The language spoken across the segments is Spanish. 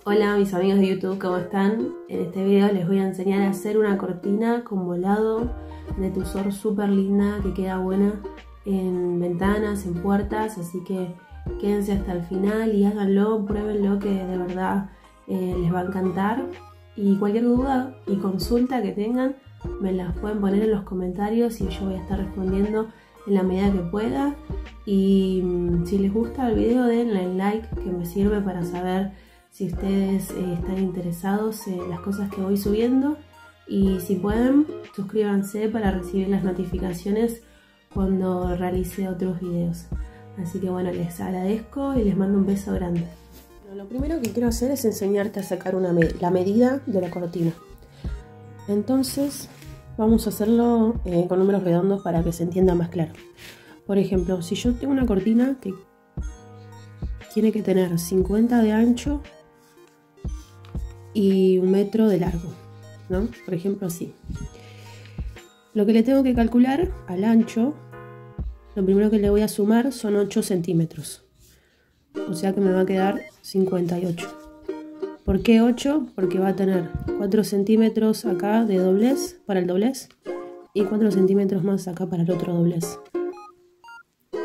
Hola mis amigos de YouTube, ¿cómo están? En este video les voy a enseñar a hacer una cortina con volado de tusor súper linda que queda buena en ventanas, en puertas, así que quédense hasta el final y háganlo, pruébenlo que de verdad les va a encantar. Y cualquier duda y consulta que tengan me las pueden poner en los comentarios y yo voy a estar respondiendo en la medida que pueda. Y si les gusta el video denle like, que me sirve para saber si ustedes están interesados en las cosas que voy subiendo, y si pueden suscríbanse para recibir las notificaciones cuando realice otros videos. Así que bueno, les agradezco y les mando un beso grande. Lo primero que quiero hacer es enseñarte a sacar la medida de la cortina. Entonces vamos a hacerlo con números redondos para que se entienda más claro. Por ejemplo, si yo tengo una cortina que tiene que tener 50 de ancho y 1 metro de largo, ¿no? Por ejemplo, así. Lo que le tengo que calcular al ancho, lo primero que le voy a sumar son 8 centímetros. O sea que me va a quedar 58. ¿Por qué 8? Porque va a tener 4 centímetros acá de doblez para el doblez y 4 centímetros más acá para el otro doblez.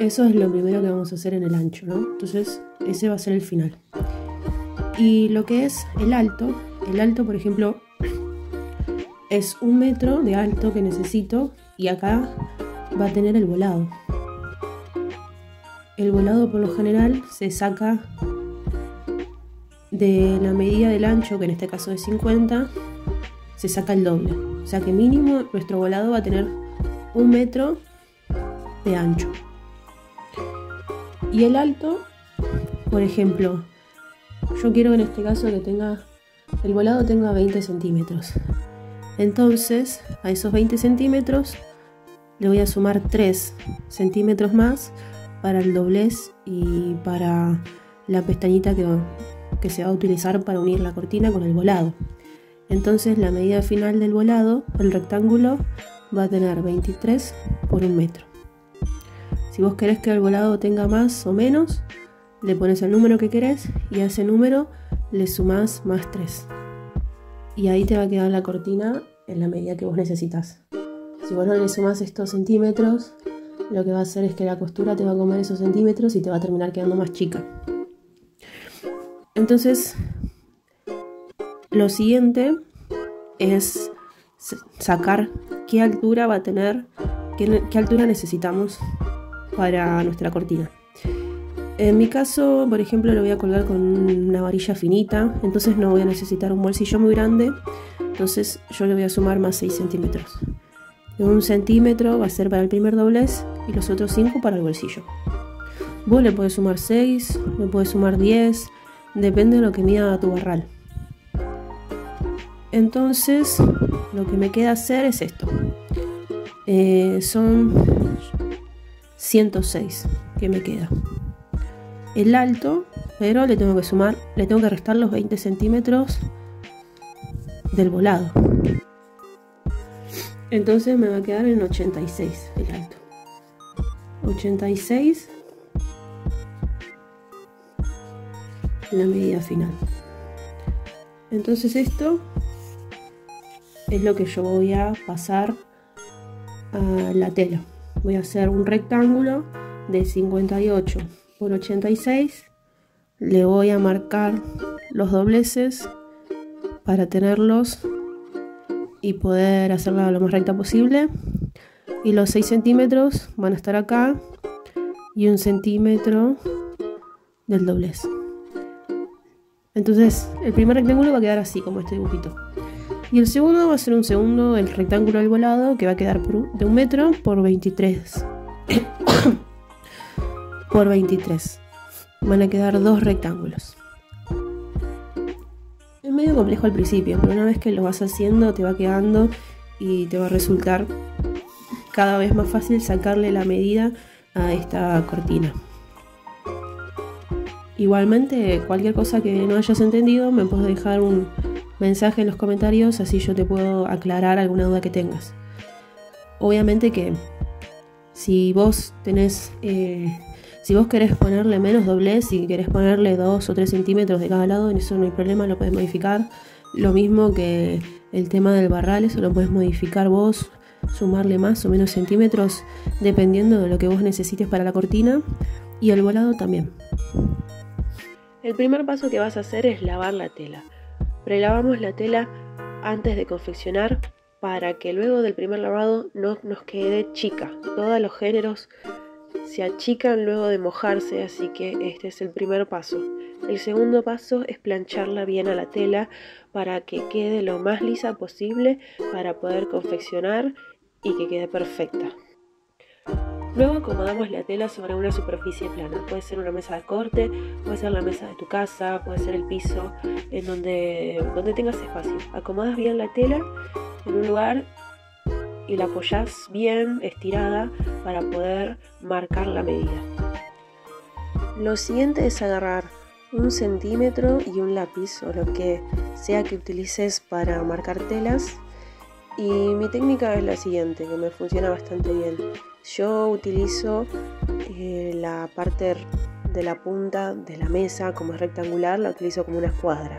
Eso es lo primero que vamos a hacer en el ancho, ¿no? Entonces ese va a ser el final. Y lo que es el alto por ejemplo es 1 metro de alto que necesito, y acá va a tener el volado. El volado por lo general se saca de la medida del ancho, que en este caso es 50, se saca el doble. O sea que mínimo nuestro volado va a tener 1 metro de ancho. Y el alto, por ejemplo, yo quiero en este caso que el volado tenga 20 centímetros. Entonces a esos 20 centímetros le voy a sumar 3 centímetros más para el doblez y para la pestañita que se va a utilizar para unir la cortina con el volado. Entonces la medida final del volado, el rectángulo, va a tener 23 por 1 metro. Si vos querés que el volado tenga más o menos, le pones el número que querés y a ese número le sumás más 3. Y ahí te va a quedar la cortina en la medida que vos necesitas. Si vos no le sumás estos centímetros, lo que va a hacer es que la costura te va a comer esos centímetros y te va a terminar quedando más chica. Entonces, lo siguiente es sacar qué altura va a tener, qué altura necesitamos para nuestra cortina. En mi caso, por ejemplo, lo voy a colgar con una varilla finita, entonces no voy a necesitar un bolsillo muy grande, entonces yo le voy a sumar más 6 centímetros. 1 centímetro va a ser para el primer doblez y los otros 5 para el bolsillo. Vos le podés sumar 6, le podés sumar 10, depende de lo que mida tu barral. Entonces, lo que me queda hacer es esto. Son 106 que me queda. El alto, pero le tengo que restar los 20 centímetros del volado. Entonces me va a quedar en 86 el alto. 86 la medida final. Entonces esto es lo que yo voy a pasar a la tela. Voy a hacer un rectángulo de 58 por 86. Le voy a marcar los dobleces para tenerlos y poder hacerla lo más recta posible. Y los 6 centímetros van a estar acá y 1 centímetro del doblez. Entonces el primer rectángulo va a quedar así, como este dibujito. Y el segundo va a ser el rectángulo del volado, que va a quedar de 1 metro por 23 por 23. Van a quedar 2 rectángulos. Es medio complejo al principio, pero una vez que lo vas haciendo te va quedando y te va a resultar cada vez más fácil sacarle la medida a esta cortina. Igualmente, cualquier cosa que no hayas entendido me puedes dejar un mensaje en los comentarios, así yo te puedo aclarar alguna duda que tengas. Obviamente que si vos tenés Si vos querés ponerle menos doblez, si querés ponerle 2 o 3 centímetros de cada lado, en eso no hay problema, lo podés modificar. Lo mismo que el tema del barral, eso lo podés modificar vos, sumarle más o menos centímetros dependiendo de lo que vos necesites para la cortina, y el volado también. El primer paso que vas a hacer es lavar la tela. Prelavamos la tela antes de confeccionar para que luego del primer lavado no nos quede chica. Todos los géneros se achican luego de mojarse, así que este es el primer paso. El segundo paso es plancharla bien a la tela para que quede lo más lisa posible para poder confeccionar y que quede perfecta. Luego acomodamos la tela sobre una superficie plana. Puede ser una mesa de corte, puede ser la mesa de tu casa, puede ser el piso, en donde tengas espacio. Acomodas bien la tela en un lugar y la apoyás bien estirada para poder marcar la medida. Lo siguiente es agarrar 1 centímetro y un lápiz o lo que sea que utilices para marcar telas. Y mi técnica es la siguiente, que me funciona bastante bien. Yo utilizo la parte de la punta de la mesa, como es rectangular, la utilizo como una escuadra.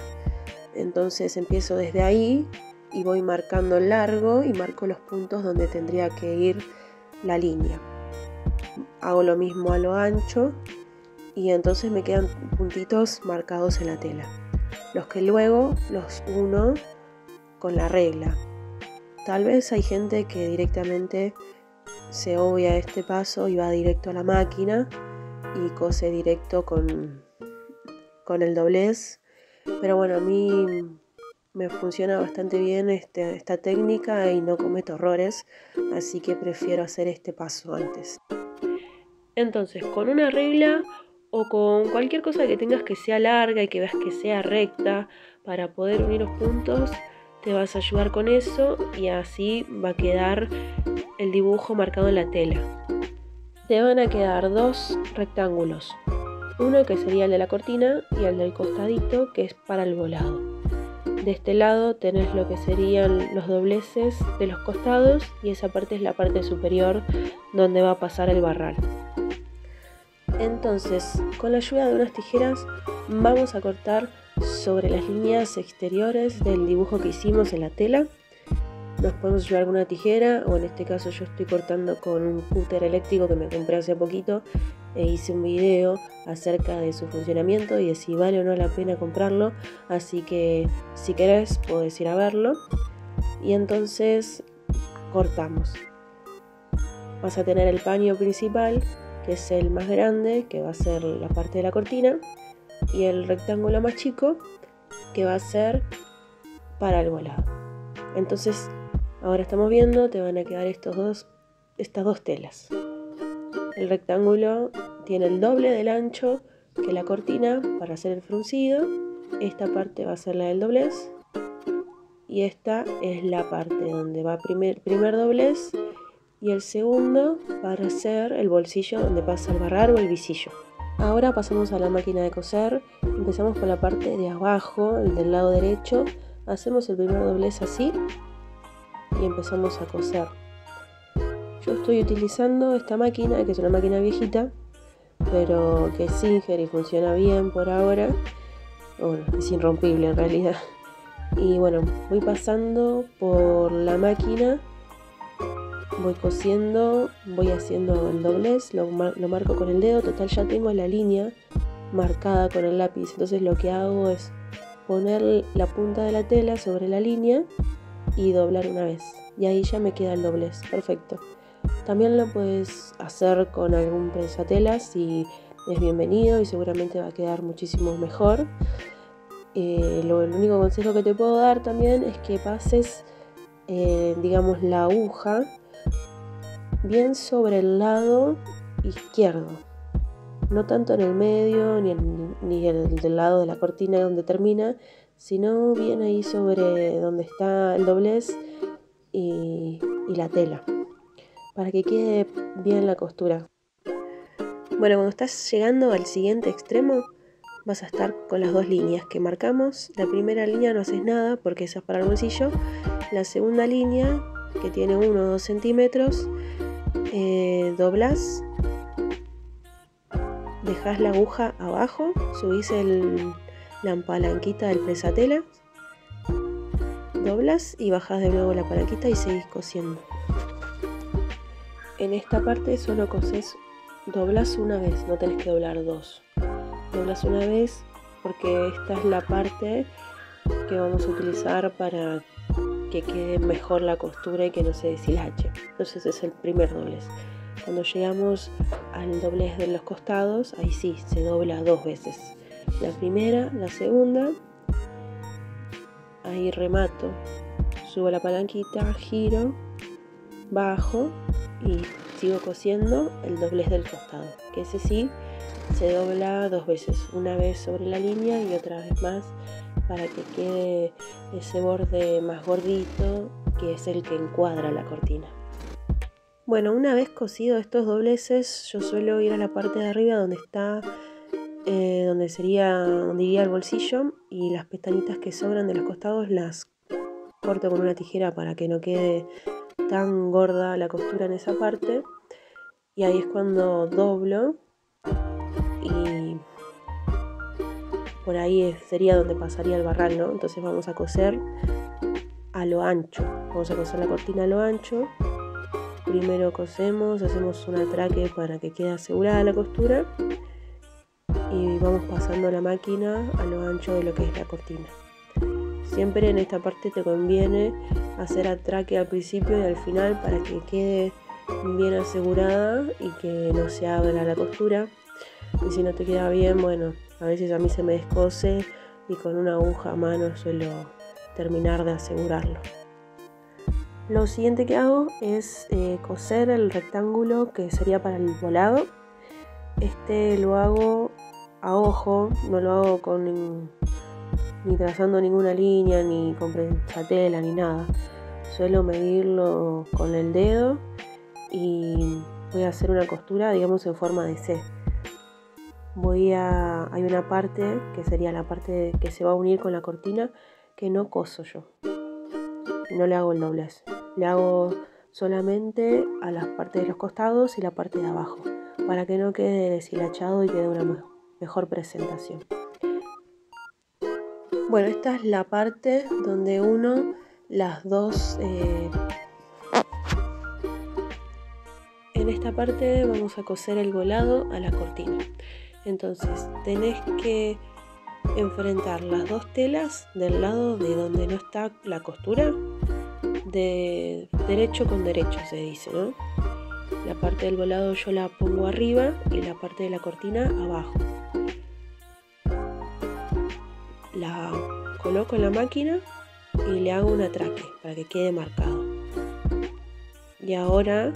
Entonces empiezo desde ahí y voy marcando el largo y marco los puntos donde tendría que ir la línea. Hago lo mismo a lo ancho y entonces me quedan puntitos marcados en la tela, los que luego los uno con la regla. Tal vez hay gente que directamente se obvia este paso y va directo a la máquina y cose directo con el doblez, pero bueno, a mí me funciona bastante bien esta técnica y no cometo errores, así que prefiero hacer este paso antes. Entonces, con una regla o con cualquier cosa que tengas que sea larga y que veas que sea recta para poder unir los puntos, te vas a ayudar con eso y así va a quedar el dibujo marcado en la tela. Te van a quedar 2 rectángulos, uno que sería el de la cortina y el del costadito, que es para el volado. De este lado tenés lo que serían los dobleces de los costados y esa parte es la parte superior donde va a pasar el barral. Entonces, con la ayuda de unas tijeras vamos a cortar sobre las líneas exteriores del dibujo que hicimos en la tela. Nos podemos llevar con una tijera, o en este caso yo estoy cortando con un cúter eléctrico que me compré hace poquito e hice un video acerca de su funcionamiento y de si vale o no la pena comprarlo, así que si querés podés ir a verlo. Y entonces cortamos. Vas a tener el paño principal, que es el más grande, que va a ser la parte de la cortina, y el rectángulo más chico, que va a ser para el volado. Entonces ahora estamos viendo, te van a quedar estas dos telas. El rectángulo tiene el doble del ancho que la cortina para hacer el fruncido. Esta parte va a ser la del doblez y esta es la parte donde va primer doblez y el segundo para hacer el bolsillo donde pasa el barrar o el visillo. Ahora pasamos a la máquina de coser. Empezamos por la parte de abajo, el del lado derecho. Hacemos el primer doblez así y empezamos a coser. Yo estoy utilizando esta máquina, que es una máquina viejita, pero que es Singer y funciona bien por ahora. Bueno, es irrompible en realidad. Y bueno, voy pasando por la máquina, voy cosiendo, voy haciendo el doblez, lo marco con el dedo. Total, ya tengo la línea marcada con el lápiz. Entonces lo que hago es poner la punta de la tela sobre la línea y doblar una vez. Y ahí ya me queda el doblez. Perfecto. También lo puedes hacer con algún prensatelas y es bienvenido y seguramente va a quedar muchísimo mejor. El único consejo que te puedo dar también es que pases, digamos, la aguja bien sobre el lado izquierdo, no tanto en el medio ni el del lado de la cortina donde termina, sino bien ahí sobre donde está el doblez y la tela, para que quede bien la costura. Bueno, cuando estás llegando al siguiente extremo vas a estar con las 2 líneas que marcamos. La primera línea no haces nada porque esa es para el bolsillo. La segunda línea, que tiene 1 o 2 centímetros, doblas dejás la aguja abajo, subís la palanquita del presatela, doblas y bajás de nuevo la palanquita y seguís cosiendo. En esta parte solo doblas una vez, no tenés que doblar dos. Doblas una vez porque esta es la parte que vamos a utilizar para que quede mejor la costura y que no se deshilache. Entonces es el primer doblez. Cuando llegamos al doblez de los costados, ahí sí, se dobla dos veces. La primera, la segunda, ahí remato, subo la palanquita, giro, bajo y sigo cosiendo el doblez del costado, que ese sí se dobla dos veces, una vez sobre la línea y otra vez más para que quede ese borde más gordito, que es el que encuadra la cortina. Bueno, una vez cosido estos dobleces, yo suelo ir a la parte de arriba donde está, donde iría el bolsillo, y las pestañitas que sobran de los costados las corto con una tijera para que no quede tan gorda la costura en esa parte, y ahí es cuando doblo y por ahí sería donde pasaría el barral, ¿no? Entonces vamos a coser a lo ancho, vamos a coser la cortina a lo ancho. Primero cosemos, hacemos un atraque para que quede asegurada la costura y vamos pasando la máquina a lo ancho de lo que es la cortina. Siempre en esta parte te conviene hacer atraque al principio y al final para que quede bien asegurada y que no se abra la costura. Y si no te queda bien, bueno, a veces a mí se me descose y con una aguja a mano suelo terminar de asegurarlo. Lo siguiente que hago es coser el rectángulo que sería para el volado. Este lo hago a ojo, no lo hago ni trazando ninguna línea, ni con presatela, ni nada. Suelo medirlo con el dedo y voy a hacer una costura, digamos, en forma de C. Hay una parte que sería la parte que se va a unir con la cortina que no coso yo. No le hago el doblez. Le hago solamente a las partes de los costados y la parte de abajo, para que no quede deshilachado y quede una mejor presentación. Bueno, esta es la parte donde uno las dos... En esta parte vamos a coser el volado a la cortina. Entonces tenés que enfrentar las dos telas del lado de donde no está la costura, de derecho con derecho se dice, ¿no? La parte del volado yo la pongo arriba y la parte de la cortina abajo. La coloco en la máquina y le hago un atraque para que quede marcado. Y ahora,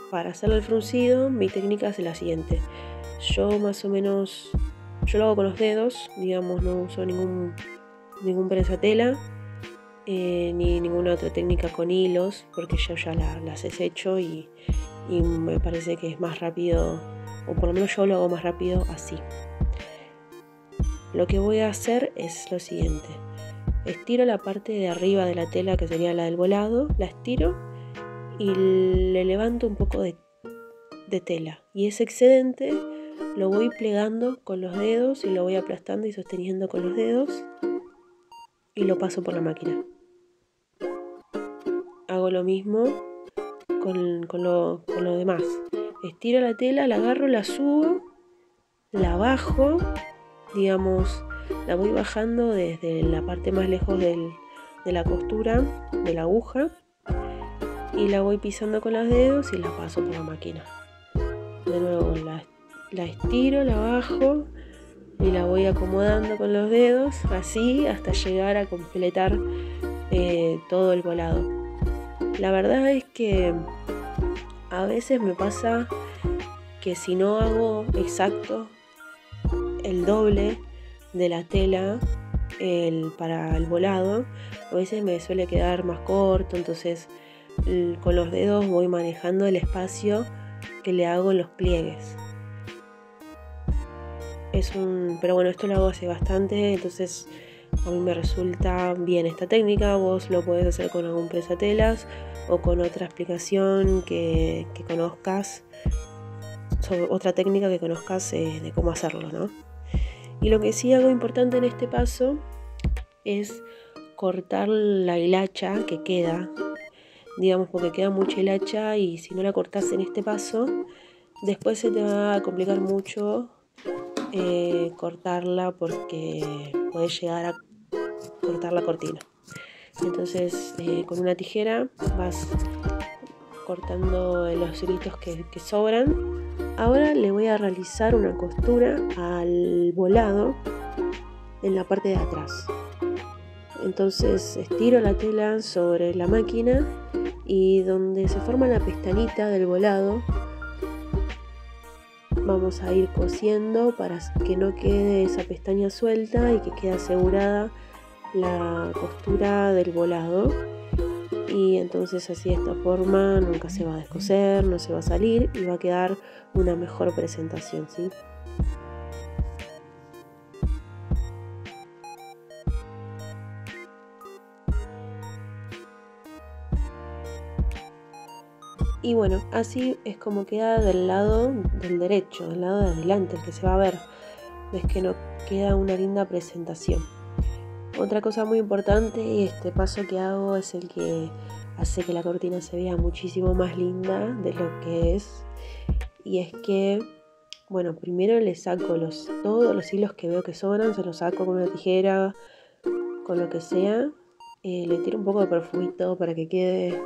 para hacer el fruncido, mi técnica es la siguiente. Yo más o menos, yo lo hago con los dedos, digamos, no uso ningún prensatela. Ni ninguna otra técnica con hilos, porque yo ya las he hecho y me parece que es más rápido, o por lo menos yo lo hago más rápido así. Lo que voy a hacer es lo siguiente: estiro la parte de arriba de la tela, que sería la del volado, la estiro y le levanto un poco de tela, y ese excedente lo voy plegando con los dedos y lo voy aplastando y sosteniendo con los dedos y lo paso por la máquina. Hago lo mismo con lo demás. Estiro la tela, la agarro, la subo, la bajo, digamos, la voy bajando desde la parte más lejos de la costura, de la aguja, y la voy pisando con los dedos y la paso por la máquina. De nuevo la estiro, la bajo y la voy acomodando con los dedos, así hasta llegar a completar todo el volado. La verdad es que a veces me pasa que si no hago exacto el doble de la tela para el volado, a veces me suele quedar más corto, entonces con los dedos voy manejando el espacio que le hago en los pliegues. Pero bueno, esto lo hago hace bastante, entonces a mí me resulta bien esta técnica. Vos lo podés hacer con algún presatelas o con otra aplicación que conozcas. otra técnica que conozcas de cómo hacerlo, ¿no? Y lo que sí hago importante en este paso es cortar la hilacha que queda, digamos, porque queda mucha hilacha y si no la cortas en este paso, después se te va a complicar mucho cortarla porque puedes llegar a cortar la cortina. Entonces con una tijera vas cortando los hilitos que sobran. Ahora le voy a realizar una costura al volado en la parte de atrás. Entonces estiro la tela sobre la máquina y donde se forma la pestañita del volado vamos a ir cosiendo para que no quede esa pestaña suelta y que quede asegurada la costura del volado. Y entonces así de esta forma nunca se va a descoser, no se va a salir y va a quedar una mejor presentación, ¿sí? Y bueno, así es como queda del lado del derecho, del lado de adelante, el que se va a ver. Ves que no queda una linda presentación. Otra cosa muy importante, y este paso que hago es el que hace que la cortina se vea muchísimo más linda de lo que es. Y es que, bueno, primero le saco todos los hilos que veo que sobran, se los saco con una tijera, con lo que sea. Le tiro un poco de perfumito para que quede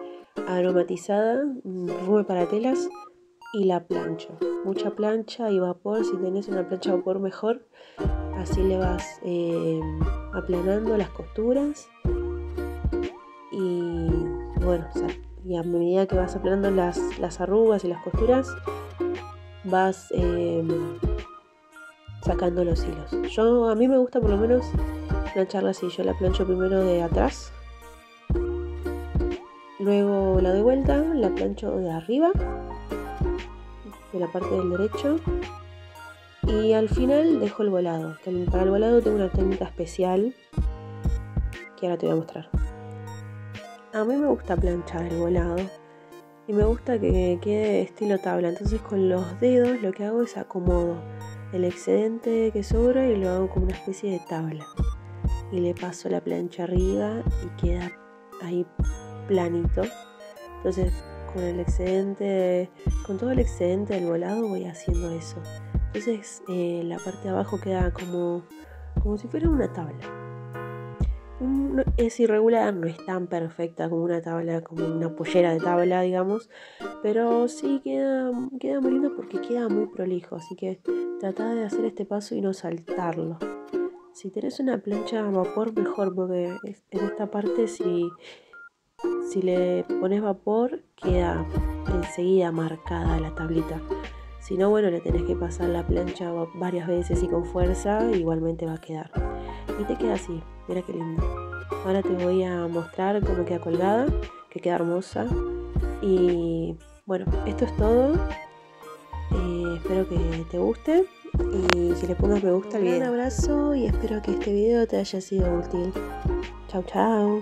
aromatizada, un perfume para telas, y la plancho. Mucha plancha y vapor, si tenés una plancha a vapor mejor. Así le vas aplanando las costuras y bueno, y a medida que vas aplanando las arrugas y las costuras vas sacando los hilos. A mí me gusta por lo menos plancharla así. Yo la plancho primero de atrás, luego la doy vuelta, la plancho de arriba, de la parte del derecho, y al final dejo el volado. Para el volado tengo una técnica especial que ahora te voy a mostrar. A mí me gusta planchar el volado y me gusta que quede estilo tabla. Entonces con los dedos lo que hago es acomodo el excedente que sobra y lo hago como una especie de tabla. Y le paso la plancha arriba y queda ahí planito. Entonces con todo el excedente del volado voy haciendo eso. Entonces la parte de abajo queda como si fuera una tabla. Es irregular, no es tan perfecta como una tabla, como una pollera de tabla, digamos, pero sí queda muy lindo porque queda muy prolijo. Así que trata de hacer este paso y no saltarlo. Si tenés una plancha a vapor, mejor, porque en esta parte si le pones vapor queda enseguida marcada la tablita. Si no, bueno, le tenés que pasar la plancha varias veces y con fuerza, igualmente va a quedar. Y te queda así, mira qué lindo. Ahora te voy a mostrar cómo queda colgada, que queda hermosa. Y bueno, esto es todo. Espero que te guste y que le pongas me gusta al video. Un abrazo y espero que este video te haya sido útil. Chau, chau.